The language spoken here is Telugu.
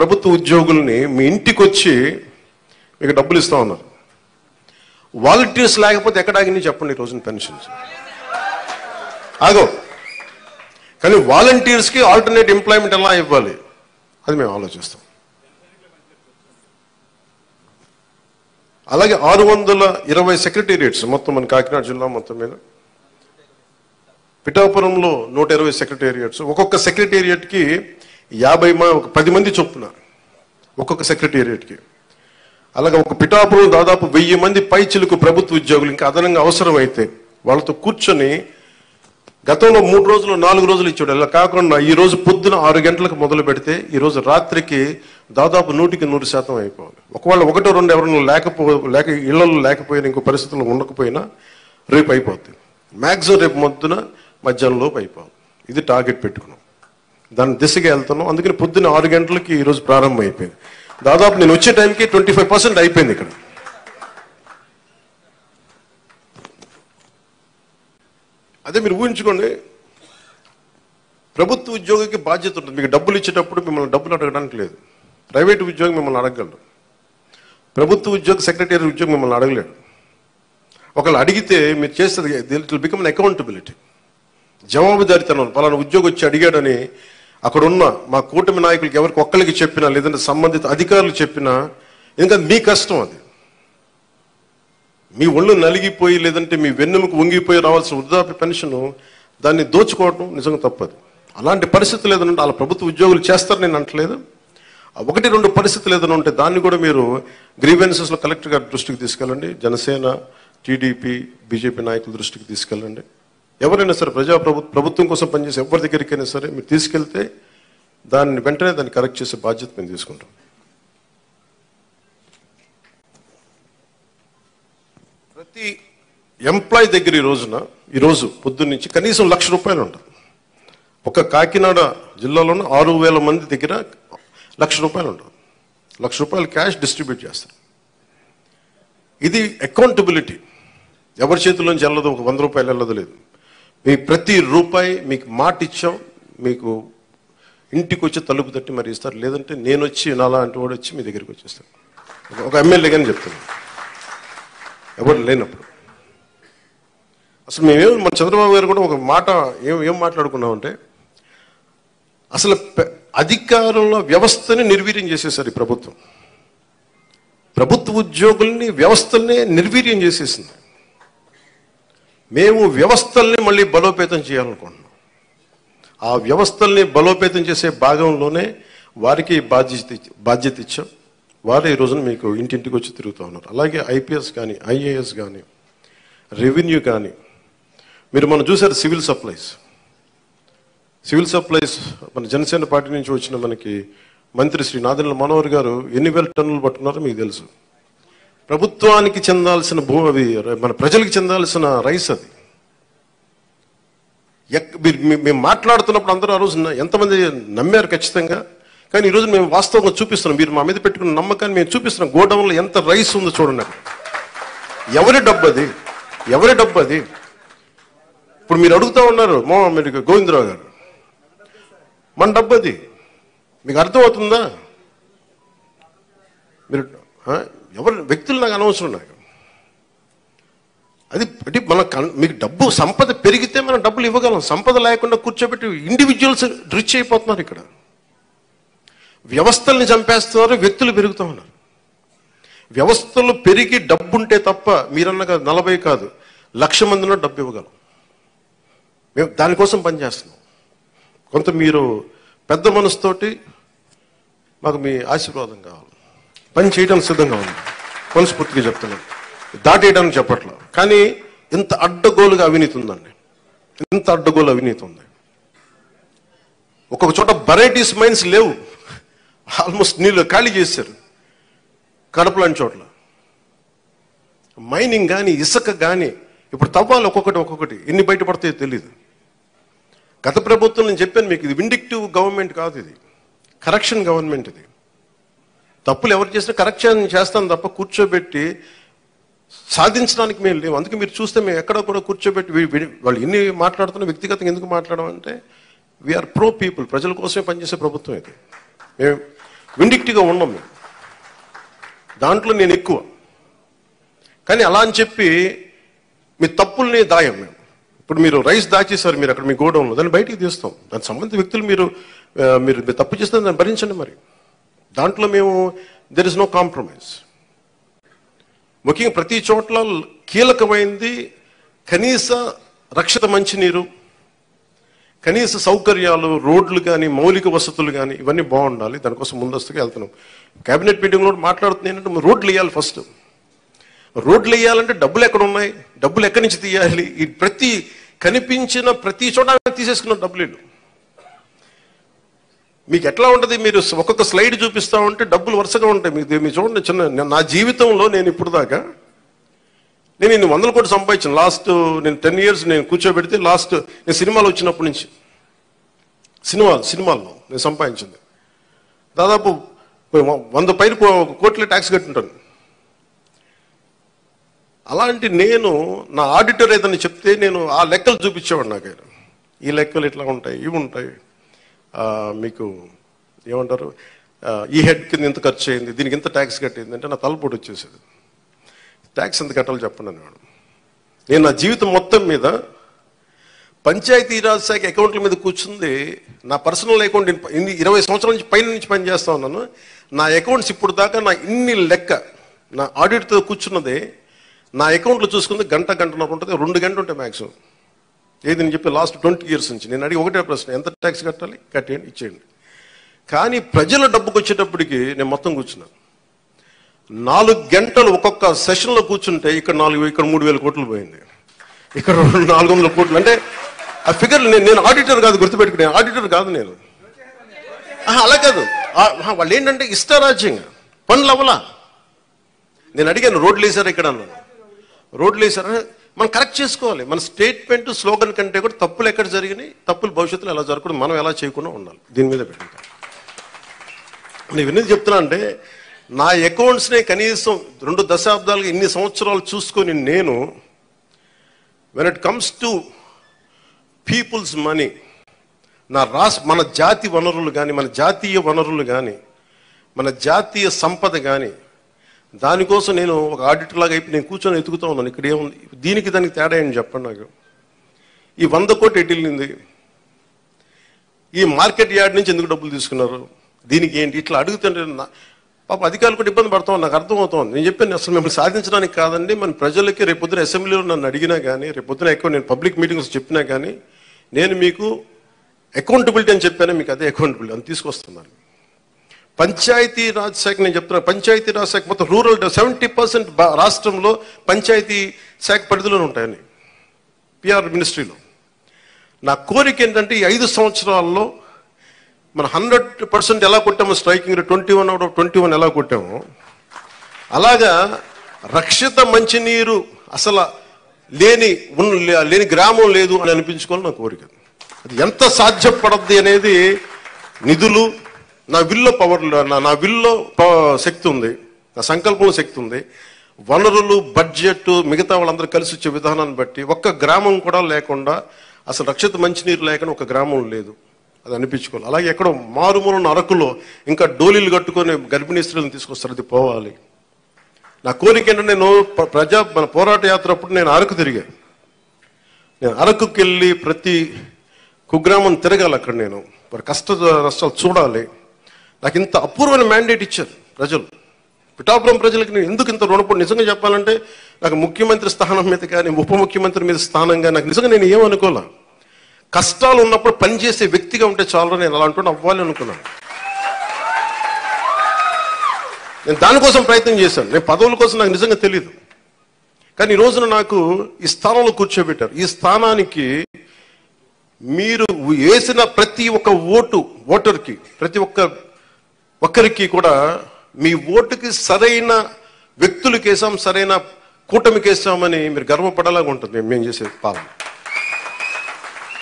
ప్రభుత్వ ఉద్యోగుల్ని మీ ఇంటికి వచ్చి మీకు డబ్బులు ఇస్తా ఉన్నారు. వాలంటీర్స్ లేకపోతే ఎక్కడ ఆగింది చెప్పండి ఈ రోజున పెన్షన్స్ ఆగో. కానీ వాలంటీర్స్కి ఆల్టర్నేట్ ఎంప్లాయ్మెంట్ ఎలా ఇవ్వాలి అది మేము ఆలోచిస్తాం. అలాగే 620 సెక్రటేరియట్స్ మొత్తం మన కాకినాడ జిల్లా మొత్తం మీద, పిఠాపురంలో 120 సెక్రటేరియట్స్, ఒక్కొక్క సెక్రటేరియట్కి 10 మంది చొప్పున ఒక్కొక్క సెక్రటేరియట్కి. అలాగే ఒక పిఠాపురం దాదాపు 1000 మంది పైచిలకు ప్రభుత్వ ఉద్యోగులు ఇంకా అదనంగా అవసరమైతే వాళ్ళతో కూర్చొని గతంలో 3 రోజులు 4 రోజులు ఇచ్చాడు. ఇలా కాకుండా ఈ రోజు పొద్దున 6 గంటలకు మొదలు పెడితే ఈ రోజు రాత్రికి దాదాపు 100% అయిపోవాలి. ఒకవేళ 1-2 ఎవరైనా లేక ఇళ్లలో లేకపోయినా ఇంకో పరిస్థితుల్లో ఉండకపోయినా రేపు అయిపోతుంది. మ్యాక్సిమం రేపు మొద్దున మధ్యాహ్నంలోపు అయిపోవాలి. ఇది టార్గెట్ పెట్టుకున్నాం, దాని దిశగా వెళ్తున్నాం. అందుకని పొద్దున్న 6 గంటలకి ఈరోజు ప్రారంభం అయిపోయింది. దాదాపు నేను వచ్చే టైంకి 25% అయిపోయింది ఇక్కడ. అదే మీరు ఊహించుకోండి, ప్రభుత్వ ఉద్యోగికి బాధ్యత ఉంటుంది. మీకు డబ్బులు ఇచ్చేటప్పుడు మిమ్మల్ని డబ్బులు అడగడానికి లేదు. ప్రైవేట్ ఉద్యోగి మిమ్మల్ని అడగగలరు, ప్రభుత్వ ఉద్యోగి సెక్రటరీ ఉద్యోగి మిమ్మల్ని అడగలేడు. ఒకళ్ళు అడిగితే మీరు చేస్తుంది it will become an accountability, జవాబుదారితనం. పలానా ఉద్యోగి వచ్చి అడిగాడని అక్కడున్న మా కూటమి నాయకులకి ఎవరికి ఒక్కరికి చెప్పినా లేదంటే సంబంధిత అధికారులు చెప్పినా, ఎందుకంటే మీ కష్టం అది. మీ ఒళ్ళు నలిగిపోయి లేదంటే మీ వెన్నెముకు వంగిపోయి రావాల్సిన వృద్ధాప్య పెన్షన్ దాన్ని దోచుకోవటం నిజంగా తప్పదు. అలాంటి పరిస్థితులు ఏదైనా వాళ్ళ ప్రభుత్వ ఉద్యోగులు చేస్తారు నేను అంటలేదు. 1-2 పరిస్థితులు ఏదైనా ఉంటే దాన్ని కూడా మీరు గ్రీవెన్సెస్లో కలెక్టర్ గారి దృష్టికి తీసుకెళ్ళండి, జనసేన టీడీపీ బీజేపీ నాయకుల దృష్టికి తీసుకెళ్ళండి. ఎవరైనా సరే ప్రభుత్వం కోసం పనిచేసే ఎవరి దగ్గరికైనా సరే మీరు తీసుకెళ్తే దాన్ని వెంటనే దాన్ని కరెక్ట్ చేసే బాధ్యత మేము తీసుకుంటాం. ప్రతి ఎంప్లాయ్ దగ్గర ఈరోజు పొద్దున్న నుంచి కనీసం ₹1,00,000 ఉంటుంది. ఒక కాకినాడ జిల్లాలోనే 6,000 మంది దగ్గర ₹1,00,000 ఉంటుంది. ₹1,00,000 క్యాష్ డిస్ట్రిబ్యూట్ చేస్తారు. ఇది అకౌంటబిలిటీ. ఎవరి చేతుల్లోంచి వెళ్ళదు, ఒక ₹100 వెళ్ళదు లేదు. మీ ప్రతి రూపాయి మీకు మాట ఇచ్చాం, మీకు ఇంటికి వచ్చి తలుపు తట్టి మరి ఇస్తారు. లేదంటే నేను వచ్చి నాలాంటి వాడు వచ్చి మీ దగ్గరికి వచ్చేస్తాను. ఒక ఎమ్మెల్యే కానీ చెప్తున్నాను, ఎవరు లేనప్పుడు. అసలు మన చంద్రబాబు గారు కూడా ఒక మాట ఏం మాట్లాడుకున్నామంటే, అసలు అధికారుల వ్యవస్థని నిర్వీర్యం చేసేసారు ఈ ప్రభుత్వం. ప్రభుత్వ ఉద్యోగుల్ని వ్యవస్థల్ని నిర్వీర్యం చేసేసింది. మేము వ్యవస్థల్ని మళ్ళీ బలోపేతం చేయాలనుకుంటున్నాం. ఆ వ్యవస్థల్ని బలోపేతం చేసే భాగంలోనే వారికి బాధ్యత ఇచ్చాం. వారే ఈ రోజున మీకు ఇంటింటికి వచ్చి తిరుగుతూ ఉన్నారు. అలాగే ఐపీఎస్ కానీ ఐఏఎస్ కానీ రెవెన్యూ కానీ మనం చూసారు. సివిల్ సప్లైస్ మన జనసేన పార్టీ నుంచి వచ్చిన మనకి మంత్రి శ్రీ నాదెండ్ల మనోహర్ గారు ఎన్ని వేల టన్నులు పట్టుకున్నారో మీకు తెలుసు. ప్రభుత్వానికి చెందాల్సిన అవి మన ప్రజలకు చెందాల్సిన రైస్ అది. మేము మాట్లాడుతున్నప్పుడు అందరూ ఆ రోజు ఎంతమంది నమ్మారు ఖచ్చితంగా. కానీ ఈరోజు మేము వాస్తవంగా చూపిస్తున్నాం. మీరు మా మీద పెట్టుకున్న నమ్మకాన్ని మేము చూపిస్తున్నాం. గోడౌన్లో ఎంత రైస్ ఉందో చూడండి. ఎవరి డబ్బు అది? ఇప్పుడు మీరు అడుగుతూ ఉన్నారు మీరు గోవిందరావు గారు, మన డబ్బు అది. మీకు అర్థమవుతుందా? మీరు ఎవరు వ్యక్తులు నాకు అనవసరం. నాకు అది మీకు డబ్బు సంపద పెరిగితే మనం డబ్బులు ఇవ్వగలం. సంపద లేకుండా కూర్చోబెట్టి ఇండివిజువల్స్ రిచ్ అయిపోతున్నారు. ఇక్కడ వ్యవస్థల్ని చంపేస్తున్నారు, వ్యక్తులు పెరుగుతూ ఉన్నారు. వ్యవస్థలు పెరిగి డబ్బు ఉంటే తప్ప మీరన్నగా 40 కాదు 1,00,000 మందిలో డబ్బు ఇవ్వగలం. మేము దానికోసం పనిచేస్తున్నాం. కొంత మీరు పెద్ద మనసుతోటి మాకు మీ ఆశీర్వాదం కావాలి. పని చేయడానికి సిద్ధంగా ఉంది, మనస్ఫూర్తిగా చెప్తున్నాను. దాటేయడానికి చెప్పట్లేదు. కానీ ఇంత అడ్డగోలుగా అవినీతి ఉందండి. ఉంది. ఒక్కొక్క చోట వెరైటీస్ మైన్స్ లేవు, ఆల్మోస్ట్ నీళ్ళు ఖాళీ చేశారు. కడప లాంటి చోట్ల మైనింగ్ కానీ ఇసుక కానీ ఇప్పుడు తవ్వాలి ఒక్కొక్కటి ఎన్ని బయటపడతాయో తెలియదు. గత ప్రభుత్వం నేను చెప్పాను మీకు, ఇది విండిక్టివ్ గవర్నమెంట్ కాదు, ఇది కరెక్షన్ గవర్నమెంట్. ఇది తప్పులు ఎవరు చేసినా కరెక్షన్ చేస్తాను తప్ప కూర్చోబెట్టి సాధించడానికి మేము లేవు. అందుకే మీరు చూస్తే మేము ఎక్కడ కూడా కూర్చోబెట్టి వాళ్ళు ఎన్ని మాట్లాడుతున్నా వ్యక్తిగతంగా ఎందుకు మాట్లాడమంటే వీఆర్ ప్రో పీపుల్, ప్రజల కోసమే పనిచేసే ప్రభుత్వం ఇది. మేము విండిక్టివ్గా ఉన్నాం మేము, దాంట్లో నేను ఎక్కువ. కానీ అలా అని చెప్పి మీ తప్పుల్ని దాయం మేము. ఇప్పుడు మీరు రైస్ దాచేసారు, మీరు అక్కడ మీ గోడౌన్లో, దాన్ని బయటికి తీస్తాం. దానికి సంబంధిత వ్యక్తులు మీరు తప్పు చేస్తే దాన్ని భరించండి. మరి దాంట్లో మేము దెర్ ఇస్ నో కాంప్రమైజ్. ముఖ్యంగా ప్రతి చోట్ల కీలకమైంది కనీస రక్షిత మంచినీరు, కనీస సౌకర్యాలు, రోడ్లు కానీ మౌలిక వసతులు కానీ ఇవన్నీ బాగుండాలి. దానికోసం ముందస్తుగా వెళ్తున్నాం. కేబినెట్ మీటింగ్లో మాట్లాడుతుంది ఏంటంటే రోడ్లు వేయాలి. ఫస్ట్ రోడ్లు వేయాలంటే డబ్బులు ఎక్కడ ఉన్నాయి, డబ్బులు ఎక్కడి నుంచి తీయాలి? ఈ ప్రతి కనిపించిన ప్రతి చోట తీసేసుకున్న డబ్బులు. మీకు ఎట్లా ఉంటుంది, మీరు ఒక్కొక్క స్లైడ్ చూపిస్తా ఉంటే డబ్బులు వరుసగా ఉంటాయి. మీరు చూడండి, చిన్న నా జీవితంలో నేను ఇప్పుడు దాకా నేను 100 కోట్లు సంపాదించాను. లాస్ట్ నేను 10 years నేను కూర్చోబెడితే లాస్ట్ నేను సినిమాలు వచ్చినప్పటి నుంచి సినిమాల్లో నేను సంపాదించింది దాదాపు 100 పైన కోట్ల ట్యాక్స్ కట్టుంటాను. అలాంటి నేను నా ఆడిటర్ ఏదైనా చెప్తే నేను ఆ లెక్కలు చూపించేవాడు. నాకు ఈ లెక్కలు ఇట్లా ఉంటాయి, ఇవి ఉంటాయి, మీకు ఏమంటారు, ఈ హెడ్ కింద ఇంత ఖర్చు అయింది, దీనికి ఇంత ట్యాక్స్ కట్టింది అంటే నా తలపోటు వచ్చేసేది. ట్యాక్స్ ఎంత కట్టాలో చెప్పండి అనేవాడు. నేను నా జీవితం మొత్తం మీద పంచాయతీరాజ్ శాఖ అకౌంట్ల మీద కూర్చుంది. నా పర్సనల్ అకౌంట్ 20 సంవత్సరాల నుంచి పైన నుంచి పనిచేస్తా ఉన్నాను. నా అకౌంట్స్ ఇప్పుడు దాకా నా ఇన్ని లెక్క నా ఆడిట్తో కూర్చున్నదే నా అకౌంట్లో చూసుకుంది గంటన్నర ఉంటుంది, 2 గంటలు ఉంటాయి మ్యాక్సిమం. ఏది నేను చెప్పి లాస్ట్ 20 years నుంచి నేను అడిగి ఒకటే ప్రశ్న, ఎంత ట్యాక్స్ కట్టాలి, కట్టేయండి, ఇచ్చేయండి. కానీ ప్రజల డబ్బుకు వచ్చేటప్పటికి నేను మొత్తం కూర్చున్నాను. 4 గంటలు ఒక్కొక్క సెషన్లో కూర్చుంటే ఇక్కడ 3,000 కోట్లు పోయింది, ఇక్కడ 400 కోట్లు. అంటే ఆ ఫిగర్లు నేను ఆడిటర్ కాదు, గుర్తుపెట్టుకునే ఆడిటర్ కాదు నేను. అలా కాదు, వాళ్ళు ఏంటంటే ఇష్టారాజ్యంగా పనులు అవ్వలా. నేను అడిగాను, రోడ్లు వేసారా ఇక్కడ అన్నాను. రోడ్లు వేసారా, మనం కరెక్ట్ చేసుకోవాలి. మన స్టేట్మెంట్ స్లోగన్ కంటే కూడా తప్పులు ఎక్కడ జరిగినాయి, తప్పులు భవిష్యత్తులో ఎలా జరగకూడదు, మనం ఎలా చేయకుండా ఉండాలి, దీని మీద పెట్టుకుంటాను. నేను ఎందుకు చెప్తున్నా అంటే నా అకౌంట్స్నే కనీసం 2 దశాబ్దాలుగా ఇన్ని సంవత్సరాలు చూసుకొని నేను when it comes to peoples money, మన జాతి వనరులు కానీ, మన జాతీయ వనరులు కానీ, మన జాతీయ సంపద కానీ, దానికోసం నేను ఒక ఆడిటర్ లాగా అయిపోయి నేను కూర్చొని ఎతుకుతా ఉన్నాను. ఇక్కడ ఏముంది, దీనికి దానికి తేడా ఏంటి చెప్పండి నాకు. ఈ 100 కోట్లు ఎటు వెళ్ళింది, ఈ మార్కెట్ యార్డ్ నుంచి ఎందుకు డబ్బులు తీసుకున్నారు, దీనికి ఏంటి, ఇట్లా అడుగుతుంటే పాప అధికారులు కూడా ఇబ్బంది పడతాం. నాకు అర్థమవుతుంది. నేను చెప్పాను, అసలు మిమ్మల్ని సాధించడానికి కాదండి, మన ప్రజలకి రేపొద్దున అసెంబ్లీలో నన్ను అడిగినా కానీ, రేపొద్దున ఎక్కువ నేను పబ్లిక్ మీటింగ్స్ చెప్పినా కానీ, నేను మీకు అకౌంటబిలిటీ అని చెప్పాను, మీకు అదే అకౌంటబిలిటీ అని తీసుకొస్తున్నాను. పంచాయతీ రాజ్ శాఖ నేను చెప్తున్నా, పంచాయతీ రాజ్ శాఖ మొత్తం రూరల్ 70% రాష్ట్రంలో పంచాయతీ శాఖ పరిధిలోనే ఉంటాయని పిఆర్ మినిస్ట్రీలో. నా కోరిక ఏంటంటే ఈ 5 సంవత్సరాల్లో మనం 100% ఎలా కొట్టామో, స్ట్రైకింగ్ 21 out of 21 ఎలా కొట్టామో, అలాగా రక్షిత మంచినీరు అసలు లేని గ్రామం లేదు అని అనిపించుకోవాలి నా కోరిక. అది ఎంత సాధ్యపడద్ది అనేది నిధులు, నా విల్లో పవర్, నా విల్లో శక్తి ఉంది, నా సంకల్పంలో శక్తి ఉంది, వనరులు, బడ్జెట్, మిగతా వాళ్ళందరూ కలిసి వచ్చే విధానాన్ని బట్టి ఒక్క గ్రామం కూడా లేకుండా, అసలు రక్షిత మంచినీరు లేకుండా ఒక గ్రామం లేదు, అది అనిపించుకోవాలి. అలాగే ఎక్కడో మారుమూలన్న అరకులో ఇంకా డోలీలు కట్టుకొని గర్భిణీ స్త్రీలను తీసుకొస్తారు, అది పోవాలి. నా కోరిక ఏంటంటే నేను మన పోరాట యాత్ర అప్పుడు నేను అరకు తిరిగాను. నేను అరకుకి వెళ్ళి ప్రతి కుగ్రామం తిరగాలి, అక్కడ నేను వారి కష్ట నష్టాలు చూడాలి. నాకు ఇంత అపూర్వమైన మ్యాండేట్ ఇచ్చారు ప్రజలు, పిఠాపురం ప్రజలకి. నేను ఎందుకు ఇంత రుణపడి, నిజంగా చెప్పాలంటే నాకు ముఖ్యమంత్రి స్థానం మీద కానీ, ఉప ముఖ్యమంత్రి మీద స్థానం కానీ నాకు నిజంగా నేను ఏమనుకోలే. కష్టాలు ఉన్నప్పుడు పనిచేసే వ్యక్తిగా ఉంటే చాలా, నేను అలా అంటూ అవ్వాలి అనుకున్నాను. నేను దానికోసం ప్రయత్నం చేశాను. నేను పదవుల కోసం నాకు నిజంగా తెలియదు, కానీ ఈ రోజున నాకు ఈ స్థానంలో కూర్చోబెట్టారు. ఈ స్థానానికి మీరు వేసిన ప్రతి ఒక్క ఓటర్కి, ప్రతి ఒక్కరికి కూడా మీ ఓటుకి సరైన వ్యక్తులకేసాం, సరైన కూటమికేసామని మీరు గర్వపడేలాగా ఉంటుంది మేము చేసే పాలన.